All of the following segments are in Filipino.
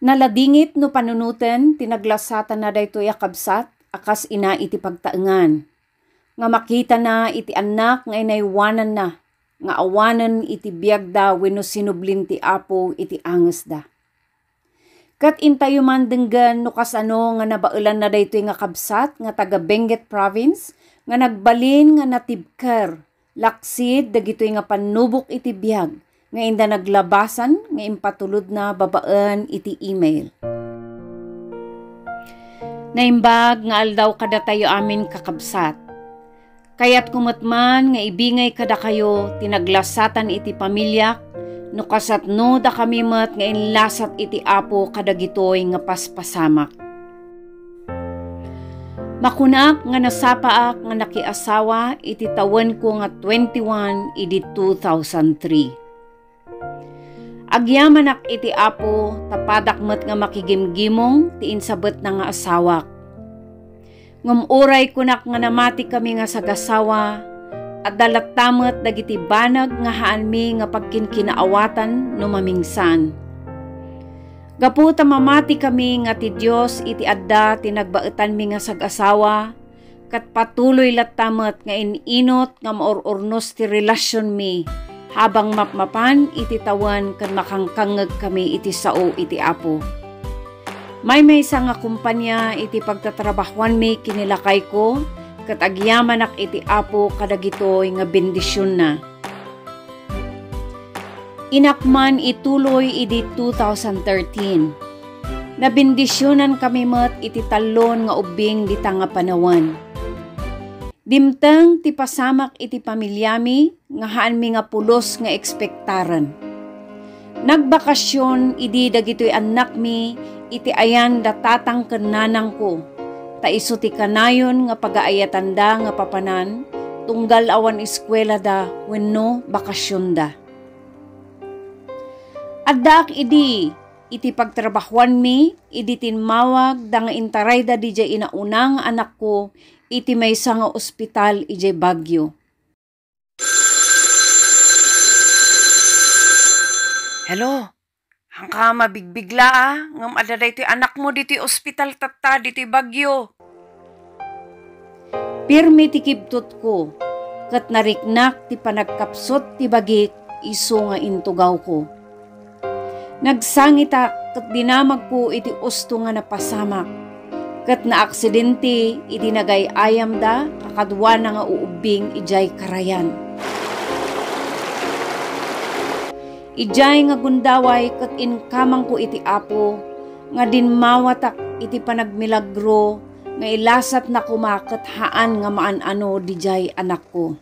Naladingit no panunuten, tinaglasatan na daytoy akabsat, akas ina iti pagtaengan. Nga makita na iti anak nga inaywanan na, nga awanan iti biyagda wenno sinublin ti Apo iti anges da. Kat intayo man denggan no kasano nga nabailan na daytoy nga kabsat nga taga Benguet Province, nga nagbalin nga natibker, laksid dagitoy nga panubok iti biyag, nga inda naglabasan nga impatulod na babaan iti email. Naimbag nga aldaw kada tayo amin kakabsat. Kaya't kumatman nga ibingay kada kayo tinaglasatan iti pamilyak, no kasatno da kami met nga inlasat iti Apo kadagitoy nga paspasamak. Makunak nga nasapaak nga nakiasawa iti tawen ko nga 21 iti 2003. Agyamanak iti Apo tapadak met nga makigimgimong ti insabet na nga asawak. Ngumuray kunak nga namati kami nga sagasawa at dalatamet dagiti banag nga haan mi nga pagkinkinaawatan no mamingsan. Gaputa mamati kami nga ti Dios iti adda tinagbaetan mi nga sagasawa kat patuloy latamet nga ininot nga maorornos ti relasyon mi habang mapmapan iti tawan kan makangkangeg kami iti sao iti Apo. May isa nga kumpanya iti pagtatrabahuan mi kinilakay ko kat agyamanak iti Apo kadagitoy nga bendisyon na. Inakman ituloy iti 2013. Nabendisyonan kami met iti talon nga ubing dita nga panawan. Dimteng ti pasamak iti pamilyami nga haan mi nga pulos nga ekspektaran. Nagbakasyon idi dagitoy anak mi iti ayan datatang kenanang ko. Ta isu ti kanayon nga pagaayatan da nga papanan tunggal awan eskwela da wenno bakasyon da. Addak idi iti pagtrabahuan mi idi tinmawag da nga intaray da dijay inaunang anak ko iti maysa nga ospital ijay Baguio. Hello, hangka mabigbigla ngam adaday ti anak mo diti ospital tatta diti Baguio. Pirmi ti kibtot ko, kat nariknak ti panagkapsot ti bagik iso nga intugaw ko. Nagsangita kat dinamag ko iti usto nga napasamak, kat na aksidente iti nagayayam da kakadwa na nga uubing ijay karayan. Ijay nga gundaway kat inkamang ko iti Apo, nga dinmawatak iti panagmilagro, nga ilasat na kumakat haan nga maan-ano dijay anak ko.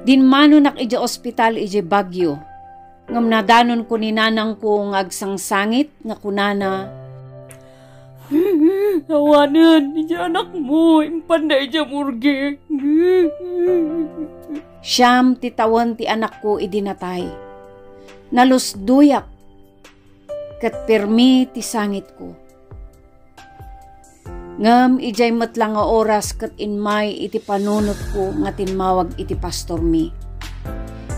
Dinmano nak ija ospital ija Baguio, ngam nadanon ko ni nanang ko nga agsangsangit nga kunana. Awanan, ija anak mo, impanda ija murge. Siyam titawan ti anak ko idinatay. Nalusduyak, kat permi ti sangit ko. Ngam ijay matlang nga oras kat inmay iti panunot ko nga tinmawag iti pastor mi.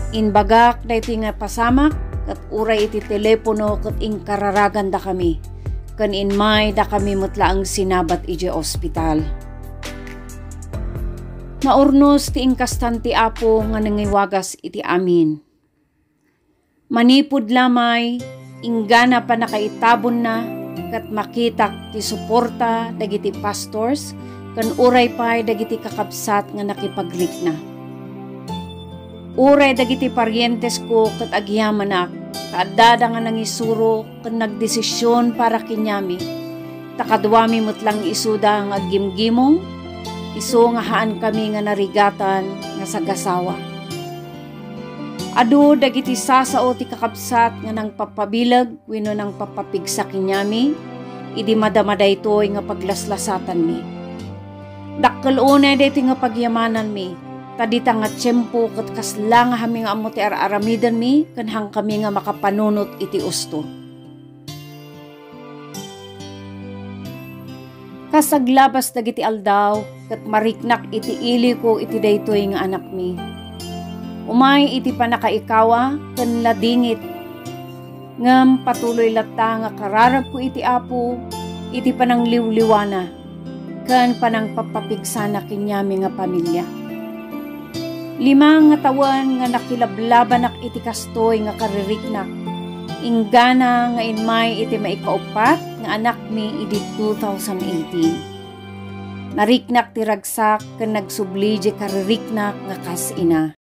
Inbagak da iti nga pasamak kat uray iti telepono kat inkararagan da kami. Kan inmay da kami matlaang sinabat iti ospital. Naurnos ti inkastan ti Apo nga nangiwagas iti amin. Manipud lamay, inggana pa nakaitabon na, kat makitak ti suporta dagiti pastors, kan uray pay dagiti kakabsat nga nakipaglik na. Uray dagiti paryentes ko kat agyamanak, kaadada nga nangisuro kan nagdesisyon para kinyami, takadwami mutlang isuda nga gimgimong, iso nga haan kami nga narigatan nga sagasawa. Adu dagiti sasao ti kakabsat nga nang papabilag wenno nang papapigsa kinyami, idi madamada itoy nga paglaslasatan mi. Dakkel unay deti nga pagyamanan mi, tadita nga tiyempo ket kasla nga hami nga ammo ti aramidan mi ken hang kami nga makapanunot iti usto. Kasaglabas dagiti aldaw ket mariknak iti ili ko iti daytoy nga anak mi. Umay iti panakaikawa ken ladingit Ngam patuloy lata nga kararag ko iti Apo, iti panang liwliwana, kan panang papapigsana kinyami nga pamilya. 5 nga tawen nga nakilablabanak iti kastoy nga kaririknak, inggana nga inmay iti maikaupat nga anak mi iti 2018. Nariknak ti ragsak ken nagsubli di kaririknak nga kas ina.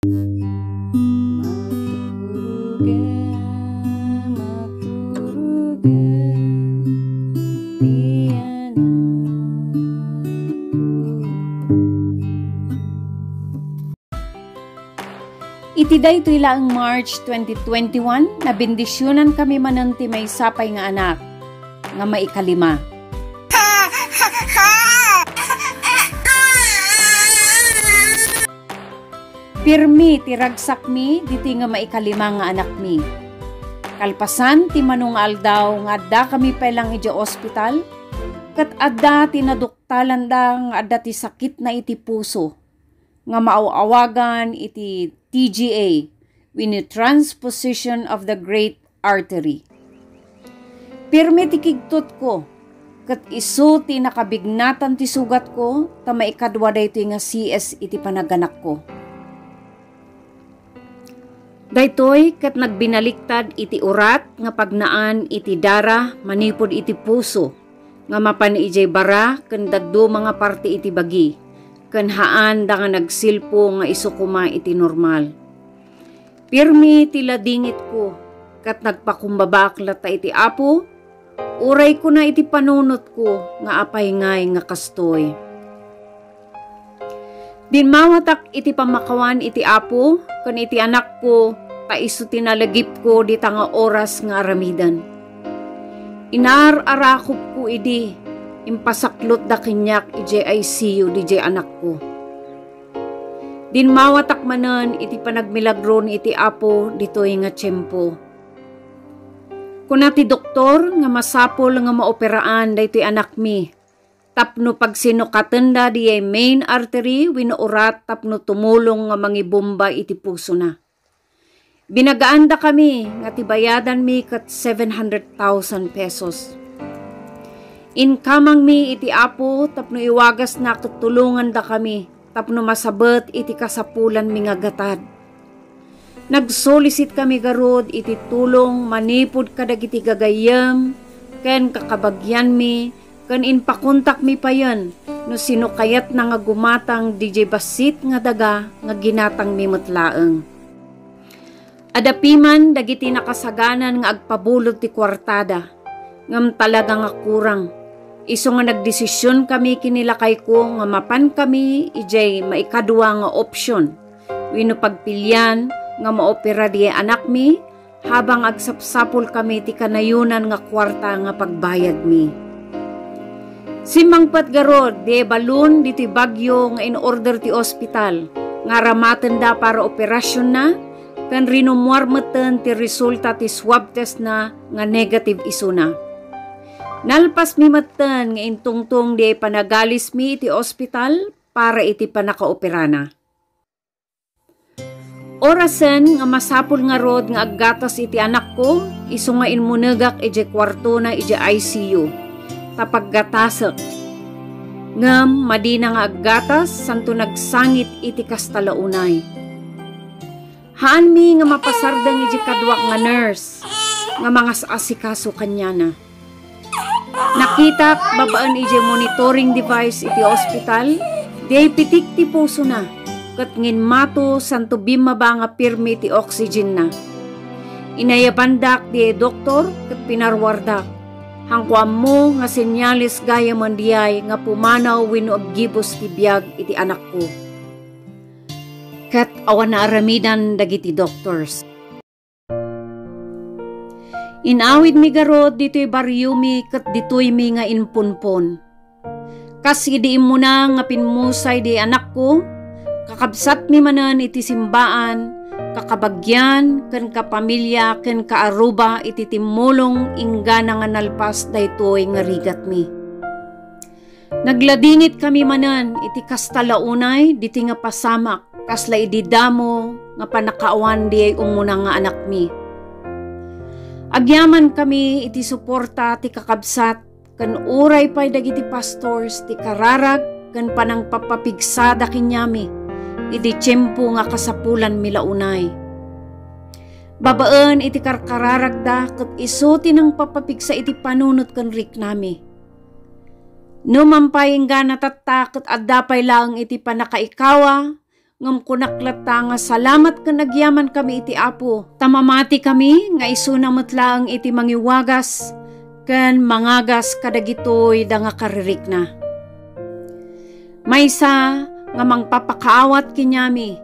Iti daytoy laeng March 2021, nabindisyonan kami mananti may sapay nga anak, nga maikalima. Pirmi ti ragsak mi, diti nga maikalima nga anak mi. Kalpasan ti manungal daw nga adda kami pelang iti ospital, kat adda ti naduktalan da nga adda ti sakit na iti puso, nga maawagan iti TGA, wini transposition of the great artery. Pirmi ti kigtot ko, kat isu ti nakabignatan ti sugat ko, ta maikadwa daytoy nga CS iti panaganak ko. Daytoy kat nagbinaliktad iti urat nga pagnaan iti dara manipod iti puso, nga mapan ijay bara ken daddo mga parte iti bagi. Ken haan da nga nagsilpo nga isukuma iti normal. Pirmi ti ladingit ko, kat nagpakumbabak lata iti Apo, uray ko na iti panunot ko, nga apay ngay nga kastoy. Dinmawatak iti pamakawan iti Apo, ken iti anak ko, ta isu tinalagip ko di nga oras nga aramidan. Inar-arakop ko idi, impasaklot da kinyak ije ICU DJ anak ko. Dinmawatak manen iti panagmilagro ni iti Apo ditoy nga tiyempo. Kuna ti doktor nga masapol nga maoperaan daytoy anak mi, tapno pagsinukatenda di main artery wino urat tapno tumulong nga mangibomba iti puso na. Binagaan da kami nga tibayadan mi kat 700,000 pesos. Inkamang mi iti Apo tapno iwagas na tutulungan da kami tapno masabet iti kasapulan mi nga gatad. Nagsolisit kami garod iti tulong manipod kadagiti gagayem ken kakabagyan mi ken inpakontak mi payen no sino kayat na nga gumatang DJ basit nga daga nga ginatang mi metlaeng. Adapiman dagiti nakasaganan nga agpabulod ti kwartada ngam talaga nga kurang. Isu nga nagdesisyon kami kinilakay ko nga mapan kami ijay maikadwa nga opsyon. Wino pagpilyan nga maopera di anak mi habang agsapsapol kami ti kanayunan nga kwarta nga pagbayad mi. Simangpat garod di balon diti bagyo nga in order ti ospital nga ramaten da para operasyon na kan rinumuarmeten ti resulta ti swab test na nga negative isu na. Nalpas mi matan nga intungtong di panagalis mi iti ospital para iti panakaoperana. Orasen nga masapul nga rod nga aggatas iti anak ko, isu nga inmunegak iti kwarto na iti ICU. Tapaggatasek. Ngam madina nga aggatas santo nagsangit iti kastalaunay. Haan mi nga mapasardang iti kadwak nga nurse nga mga asikaso kanya na. Nakita babaan ije monitoring device iti ospital, di pitik ti puso na, kat ngin mato santo bimaba nga pirmi ti oxygen na. Inayabandak di doktor kat pinarwardak, hangkwam mo nga senyalis gaya mandiyay nga pumanaw wino aggibos ti biyag iti anak ko. Kat awan na aramidan dagiti doctors. Inawid mi garod dito'y baryo mi kat dito'y mi nga inpunpon. Kasi di mo na nga pinmusay di anak ko, kakabsat mi manan iti simbaan, kakabagyan, ken kapamilya, ken kaaruba iti timulong inggana nga nalpas daytoy nga rigat mi. Nagladingit kami manan iti kastalaunay diti nga pasamak, kasla ididamo nga panakaawan di ay umuna nga anak mi. Agyaman kami iti suporta ti kakabsat ken uray pay dagiti pastors ti kararag ken panang papapigsada kinyami iti tiyempo nga kasapulan milaunay. Babaan iti karkararag da ket isu ti nang papapigsa iti panunot ken riknami. No mampayeng gana tatta ket adda pay laeng iti panakaikawa ngem kunaklata nga salamat ken agyaman kami iti Apo. Tamamati kami nga isu na metlaeng iti mangiwagas ken mangagas kadagitoy da nga karirikna. Maysa nga mangpapakaawat kinyami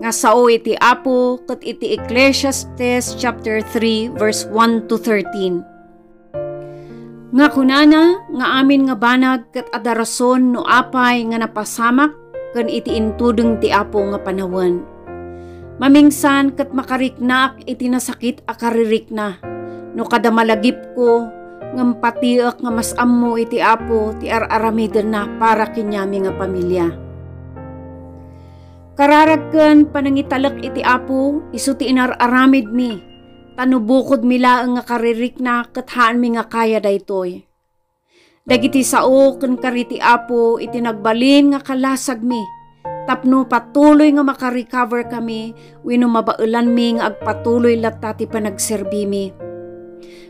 nga sao iti Apo ket iti Ecclesiastes chapter 3 verse 1 to 13. Nga kunana nga amin nga banag ket adarason no apay nga napasamak ken iti intudeng ti Apo nga panawon. Mamingsan ket makariknak iti nasakit a karirikna. No kada malagip ko ngem patiek nga mas ammo iti Apo ti araramiden na para kinyami nga pamilya. Kararag ken panangitalek iti Apo isu ti inararamid mi. Tanubukod mi laeng nga karirikna ket haan mi nga kaya daytoy. Dagiti sao ken kariti Apo iti nagbalin nga kalasag mi. Tapno patuloy nga makarecover kami wenno mabaelan mi nga agpatuloy latta ti panagserbi mi.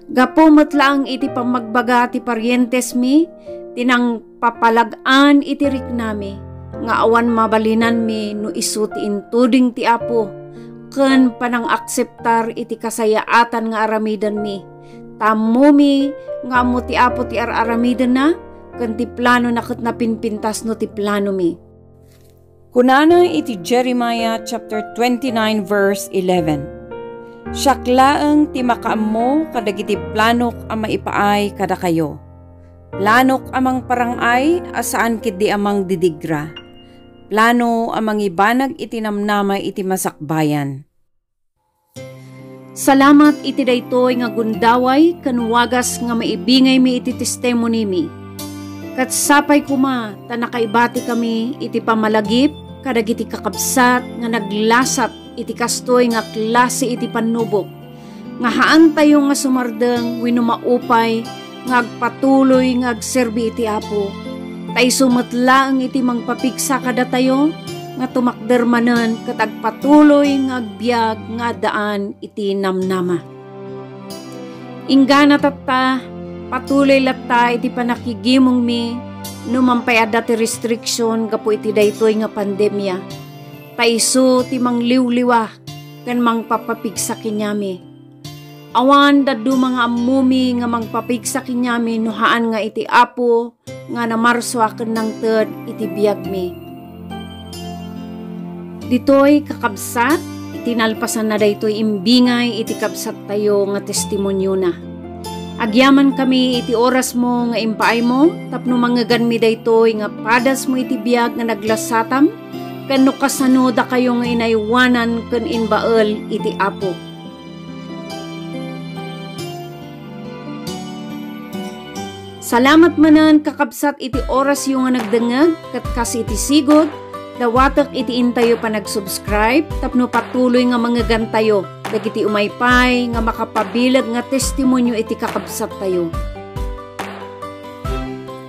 Gapo metlaang iti pamagbaga ti paryentes mi tinang papalag-an iti riknami nga awan mabalinan mi no isu ti intuding ti Apo ken panang akseptar iti kasayaatan nga aramiden mi. Tammo mi nga ammo ti Apo ti araramiden na ken ti plano na ket napinpintas no ti plano mi. Kunana iti Jeremiah chapter 29 verse 11. Siaklaeng ti makaammo kadagiti planok a maipaay kada kayo. Planok amang parangay asaan kidi amang didigra. Plano amang ibanag iti namnamay iti masakbayan. Salamat iti daytoy nga gundaway ken wagas nga maibingay mi iti testimony mi. Kat sapay kuma ta nakaibati kami iti pamalagip kadagiti kakabsat nga naglasat iti kastoy nga klase iti panubok. Nga haan tayo nga sumardeng wenno maupay nga agpatuloy nga agserbi iti Apo. Tay sumetlaeng iti mangpapigsa kada tayo nga tumakdermanen ket agpatuloy nga agbiag nga daan iti namnama. Inggana tatta patuloy latta iti panakigimong mi no mampayada ti restriction gapo iti daytoy nga pandemya. Taiso ti mangliwliwa ken mangpapapigsa kinyami. Awan daddu mga ammumi nga mangpapigsa kinyami no haan nga iti Apo nga namarswa ken nang ted iti biag mi. Ditoy kakabsat iti nalpasan na daytoy imbingay iti kabsat tayo nga testimonyo na. Agyaman kami iti oras mo nga impaay mo tapno manggagan mi daytoy nga padas mo iti biag nga naglasatam ken no kasano da kayo nga inaywanan ken inbael iti Apo. Salamat manen kakabsat iti oras yung nga nagdengeg ket kas iti sigod dawatek iti intayo pa nag-subscribe tapno patuloy nga manggagan tayo dagiti umaypay nga makapabilag nga testimonyo iti kakabsat tayo.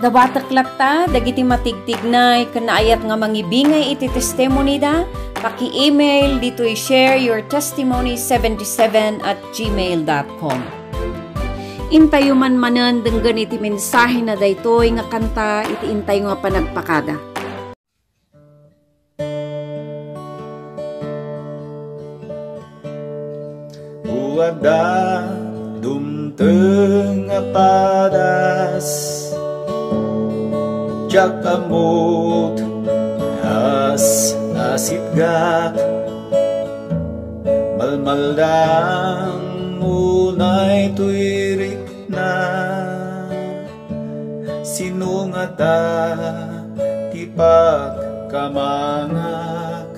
Dawatek latta dagiti matigtignay ken naayat nga mangibingay iti testimony da paki-email ditoy shareyourtestimony77@gmail.com. Intayo man manen denggan iti mensahe na daytoy nga kanta iti intayo nga panagpakada. Uada dumteng padas jakamot as asitgak malmaldang unay tuirik na sinungata tipak kamangak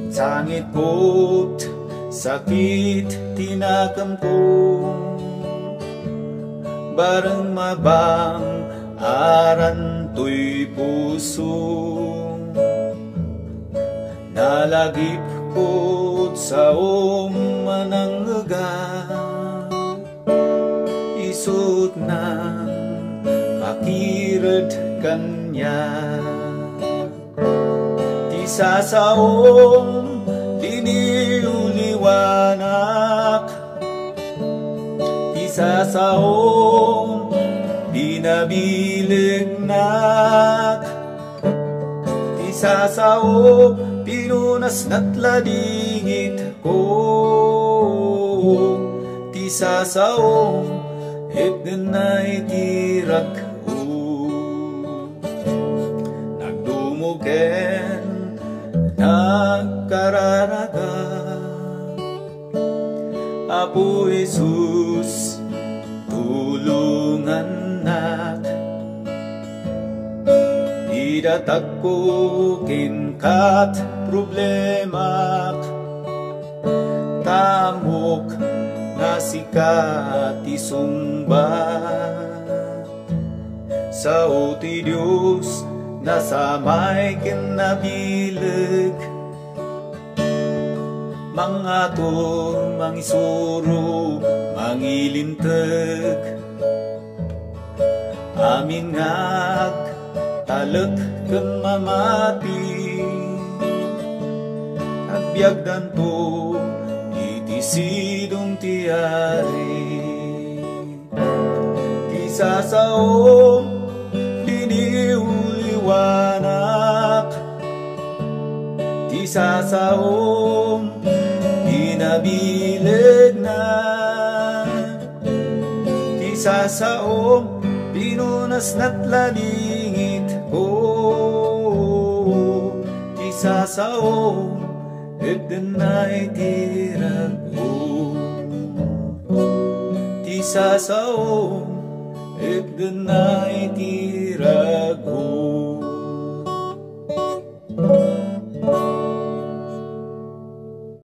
sangit pot sakit tinakam ko bareng mabang aran tuy puso nalagip takot sa manangaga, isut nang makirad kanya. Di sasaom diniuliwanak, di sasaom dinabilignak, di sasaom pinunas natladingit ko, di sasaom itnay tirak ko. Nagdumugen nagkararaga, Apo Jesus tulungan nak, idatag ko kinkat problemak, tamok nga sikat isumbat sa uti Diyos na samay kinabilag, mangator, mangisuro, mangilintag, amin ngag talek ken mamati, agbyag danto iti sidong tiari. Di sasaom diniuliwanak, di sasaom dinabileg na, di sasaom pinunas natlalingit ko, di sasaom itnay tirag ko, di sasaom itnay